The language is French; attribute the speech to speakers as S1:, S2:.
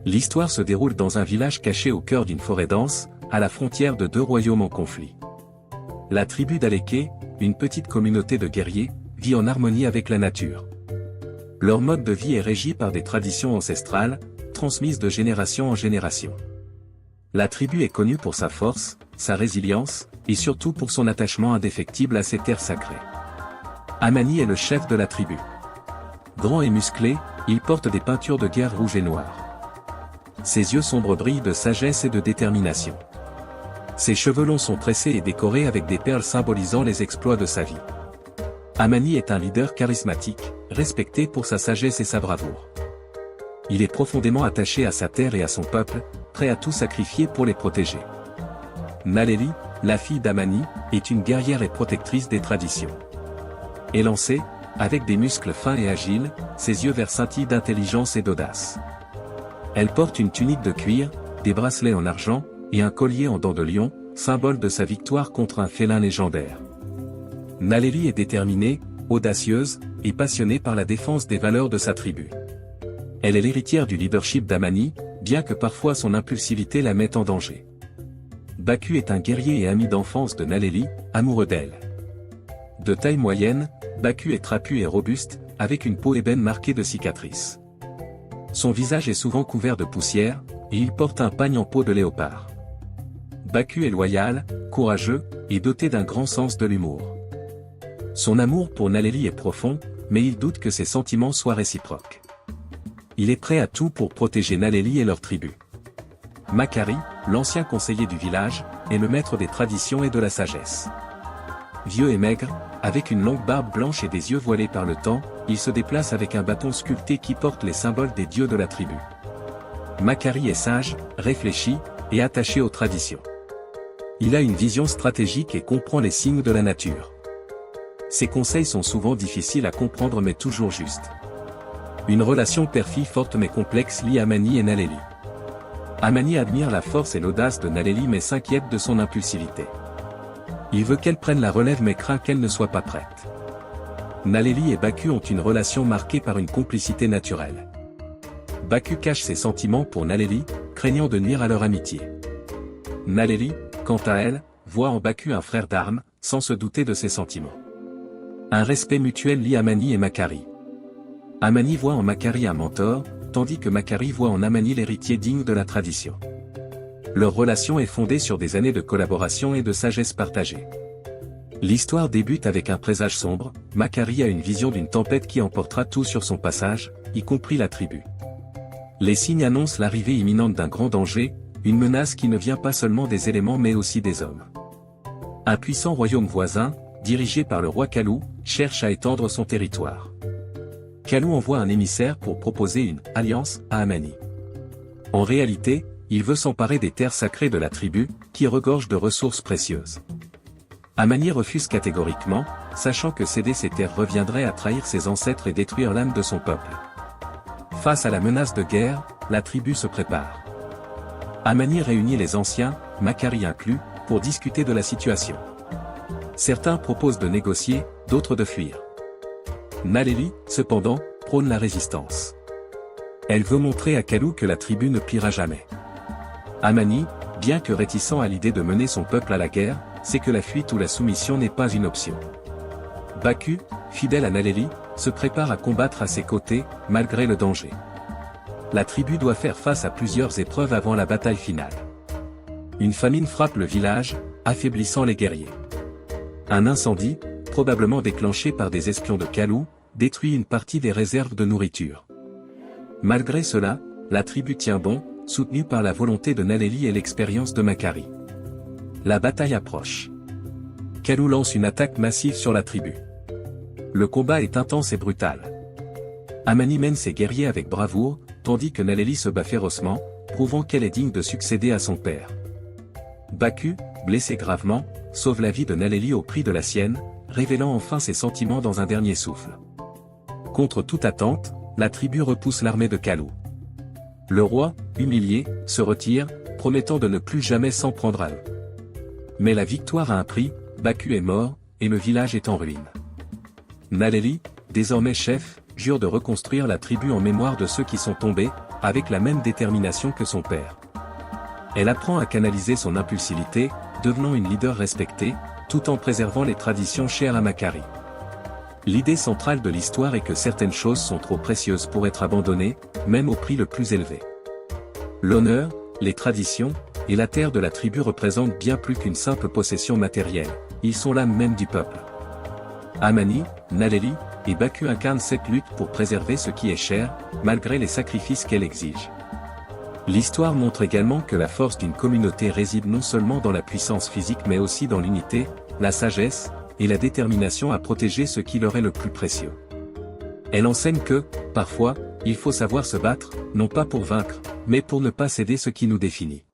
S1: L'histoire se déroule dans un village caché au cœur d'une forêt dense, à la frontière de deux royaumes en conflit. La tribu d'Aleke, une petite communauté de guerriers, vit en harmonie avec la nature. Leur mode de vie est régi par des traditions ancestrales, transmises de génération en génération. La tribu est connue pour sa force, sa résilience, et surtout pour son attachement indéfectible à ses terres sacrées. Amani est le chef de la tribu. Grand et musclé, il porte des peintures de guerre rouges et noires. Ses yeux sombres brillent de sagesse et de détermination. Ses cheveux longs sont tressés et décorés avec des perles symbolisant les exploits de sa vie. Amani est un leader charismatique, respecté pour sa sagesse et sa bravoure. Il est profondément attaché à sa terre et à son peuple, prêt à tout sacrifier pour les protéger. Naleli, la fille d'Amani, est une guerrière et protectrice des traditions. Élancée, avec des muscles fins et agiles, ses yeux verts scintillent d'intelligence et d'audace. Elle porte une tunique de cuir, des bracelets en argent, et un collier en dents de lion, symbole de sa victoire contre un félin légendaire. Naleli est déterminée, audacieuse, et passionnée par la défense des valeurs de sa tribu. Elle est l'héritière du leadership d'Amani, bien que parfois son impulsivité la mette en danger. Baku est un guerrier et ami d'enfance de Naleli, amoureux d'elle. De taille moyenne, Baku est trapu et robuste, avec une peau ébène marquée de cicatrices. Son visage est souvent couvert de poussière, et il porte un pagne en peau de léopard. Baku est loyal, courageux, et doté d'un grand sens de l'humour. Son amour pour Naleli est profond, mais il doute que ses sentiments soient réciproques. Il est prêt à tout pour protéger Naleli et leur tribu. Makari, l'ancien conseiller du village, est le maître des traditions et de la sagesse. Vieux et maigre, avec une longue barbe blanche et des yeux voilés par le temps, il se déplace avec un bâton sculpté qui porte les symboles des dieux de la tribu. Makari est sage, réfléchi, et attaché aux traditions. Il a une vision stratégique et comprend les signes de la nature. Ses conseils sont souvent difficiles à comprendre mais toujours justes. Une relation père-fille forte mais complexe lie Amani et Naleli. Amani admire la force et l'audace de Naleli mais s'inquiète de son impulsivité. Il veut qu'elle prenne la relève mais craint qu'elle ne soit pas prête. Naleli et Baku ont une relation marquée par une complicité naturelle. Baku cache ses sentiments pour Naleli, craignant de nuire à leur amitié. Naleli, quant à elle, voit en Baku un frère d'armes, sans se douter de ses sentiments. Un respect mutuel lie Amani et Makari. Amani voit en Makari un mentor, tandis que Makari voit en Amani l'héritier digne de la tradition. Leur relation est fondée sur des années de collaboration et de sagesse partagée. L'histoire débute avec un présage sombre, Makari a une vision d'une tempête qui emportera tout sur son passage, y compris la tribu. Les signes annoncent l'arrivée imminente d'un grand danger, une menace qui ne vient pas seulement des éléments mais aussi des hommes. Un puissant royaume voisin, dirigé par le roi Kalou, cherche à étendre son territoire. Kalou envoie un émissaire pour proposer une « alliance » à Amani. En réalité, il veut s'emparer des terres sacrées de la tribu, qui regorgent de ressources précieuses. Amani refuse catégoriquement, sachant que céder ces terres reviendrait à trahir ses ancêtres et détruire l'âme de son peuple. Face à la menace de guerre, la tribu se prépare. Amani réunit les anciens, Makari inclus, pour discuter de la situation. Certains proposent de négocier, d'autres de fuir. Naleli, cependant, prône la résistance. Elle veut montrer à Kalou que la tribu ne pliera jamais. Amani, bien que réticent à l'idée de mener son peuple à la guerre, sait que la fuite ou la soumission n'est pas une option. Baku, fidèle à Naleli, se prépare à combattre à ses côtés, malgré le danger. La tribu doit faire face à plusieurs épreuves avant la bataille finale. Une famine frappe le village, affaiblissant les guerriers. Un incendie, probablement déclenché par des espions de Kalou, détruit une partie des réserves de nourriture. Malgré cela, la tribu tient bon, soutenue par la volonté de Naleli et l'expérience de Makari. La bataille approche. Kalou lance une attaque massive sur la tribu. Le combat est intense et brutal. Amani mène ses guerriers avec bravoure, tandis que Naleli se bat férocement, prouvant qu'elle est digne de succéder à son père. Baku, blessé gravement, sauve la vie de Naleli au prix de la sienne, révélant enfin ses sentiments dans un dernier souffle. Contre toute attente, la tribu repousse l'armée de Kalou. Le roi, humilié, se retire, promettant de ne plus jamais s'en prendre à eux. Mais la victoire a un prix, Baku est mort, et le village est en ruine. Naleli, désormais chef, jure de reconstruire la tribu en mémoire de ceux qui sont tombés, avec la même détermination que son père. Elle apprend à canaliser son impulsivité, devenant une leader respectée, tout en préservant les traditions chères à Makari. L'idée centrale de l'histoire est que certaines choses sont trop précieuses pour être abandonnées, même au prix le plus élevé. L'honneur, les traditions, et la terre de la tribu représentent bien plus qu'une simple possession matérielle, ils sont l'âme même du peuple. Amani, Naleli, et Baku incarnent cette lutte pour préserver ce qui est cher, malgré les sacrifices qu'elle exige. L'histoire montre également que la force d'une communauté réside non seulement dans la puissance physique mais aussi dans l'unité, la sagesse, et la détermination à protéger ce qui leur est le plus précieux. Elle enseigne que, parfois, il faut savoir se battre, non pas pour vaincre, mais pour ne pas céder ce qui nous définit.